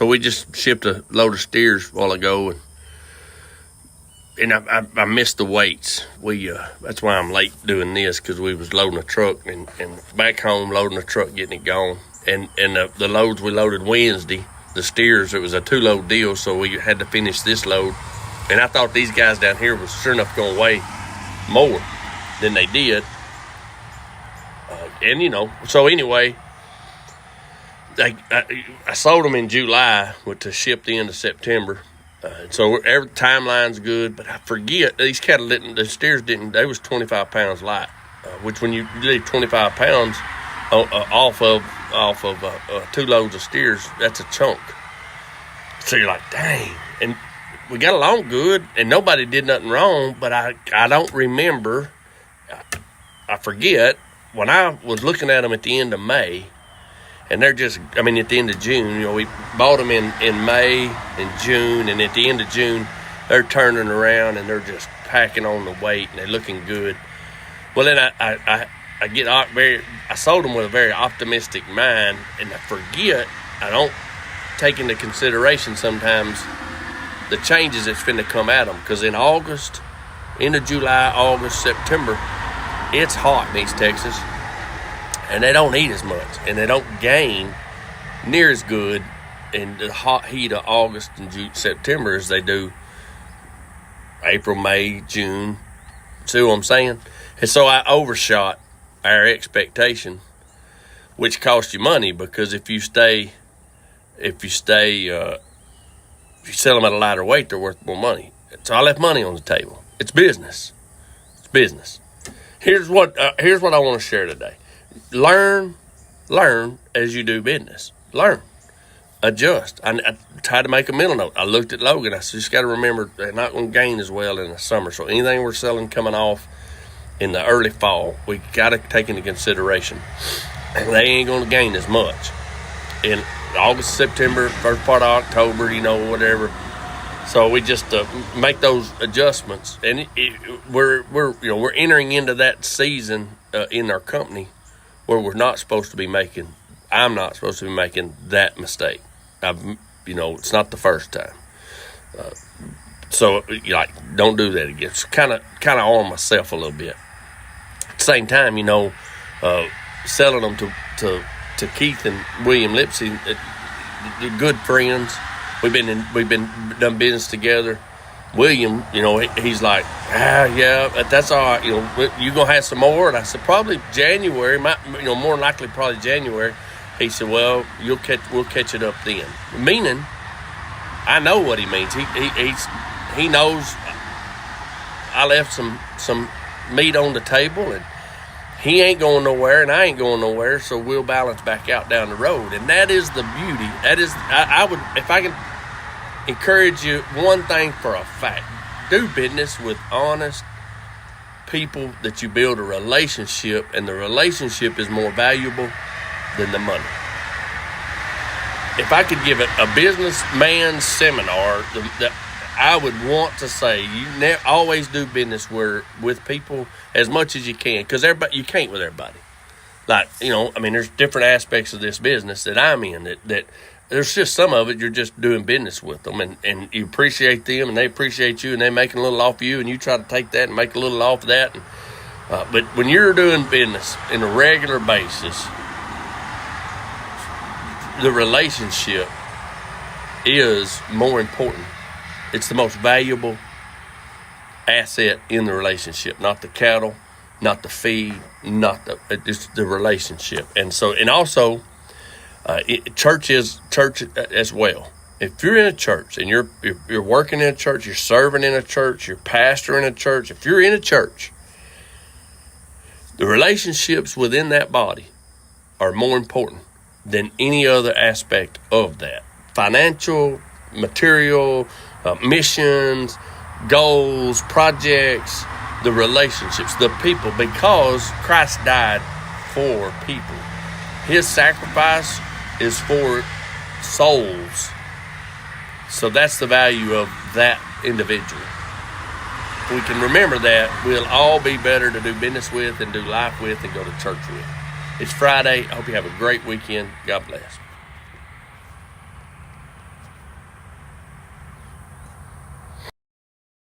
So we just shipped a load of steers a while ago, and I missed the weights. That's why I'm late doing this, because we was loading a truck and back home loading the truck, getting it gone. And the loads we loaded Wednesday, the steers, it was a 2-load deal, so we had to finish this load. And I thought these guys down here was sure enough going to weigh more than they did. So anyway, I sold them in July to ship the end of September. So every timeline's good, but I forget these cattle the steers didn't. They was 25 pounds light, which when you leave 25 pounds off of 2 loads of steers, that's a chunk. So you're like, dang. And we got along good, and nobody did nothing wrong. But I don't remember. I forget when I was looking at them at the end of May. And they're at the end of June, we bought them in May and June, and at the end of June, they're turning around and they're just packing on the weight and they're looking good. Well, then I sold them with a very optimistic mind, and I forget, I don't take into consideration sometimes the changes that's finna come at them, because in August, end of July, August, September, it's hot in East Texas. And they don't eat as much, and they don't gain near as good in the hot heat of August and September as they do April, May, June. See what I'm saying? And so I overshot our expectation, which costs you money, because if you sell them at a lighter weight, they're worth more money. So I left money on the table. It's business. It's business. Here's what I want to share today. Learn as you do business. Learn. Adjust. I tried to make a mental note. I looked at Logan. I said, just got to remember, they're not going to gain as well in the summer. So anything we're selling coming off in the early fall, we got to take into consideration. They ain't going to gain as much in August, September, first part of October, whatever. So we just make those adjustments, and we're entering into that season in our company where we're not supposed to be making. I'm not supposed to be making that mistake. It's not the first time. So don't do that again. It's kind of arm myself a little bit. At the same time, selling them to Keith and William Lipsy, they're good friends. We've been done business together. William, he's like, yeah, that's all right. You gonna have some more? And I said, probably January. More than likely, probably January. He said, well, we'll catch it up then. Meaning, I know what he means. He knows I left some meat on the table, and he ain't going nowhere, and I ain't going nowhere. So we'll balance back out down the road, and that is the beauty. That is, I would, if I can encourage you one thing for a fact: do business with honest people that you build a relationship, and the relationship is more valuable than the money. If I could give it a businessman seminar, I would want to say always do business with people as much as you can, because you can't with everybody. There's different aspects of this business that I'm in that there's just some of it you're just doing business with them, and you appreciate them, and they appreciate you, and they're making a little off of you, and you try to take that and make a little off of that. But when you're doing business in a regular basis, the relationship is more important. It's the most valuable asset in the relationship, not the cattle, not the feed, it's the relationship. And also, church as well. If you're in a church and you're working in a church, you're serving in a church, you're pastoring a church, if you're in a church, the relationships within that body are more important than any other aspect of that. Financial, material, missions, goals, projects, the relationships, the people, because Christ died for people. His sacrifice is for souls. So that's the value of that individual. If we can remember that, we'll all be better to do business with and do life with and go to church with. It's Friday. I hope you have a great weekend. God bless.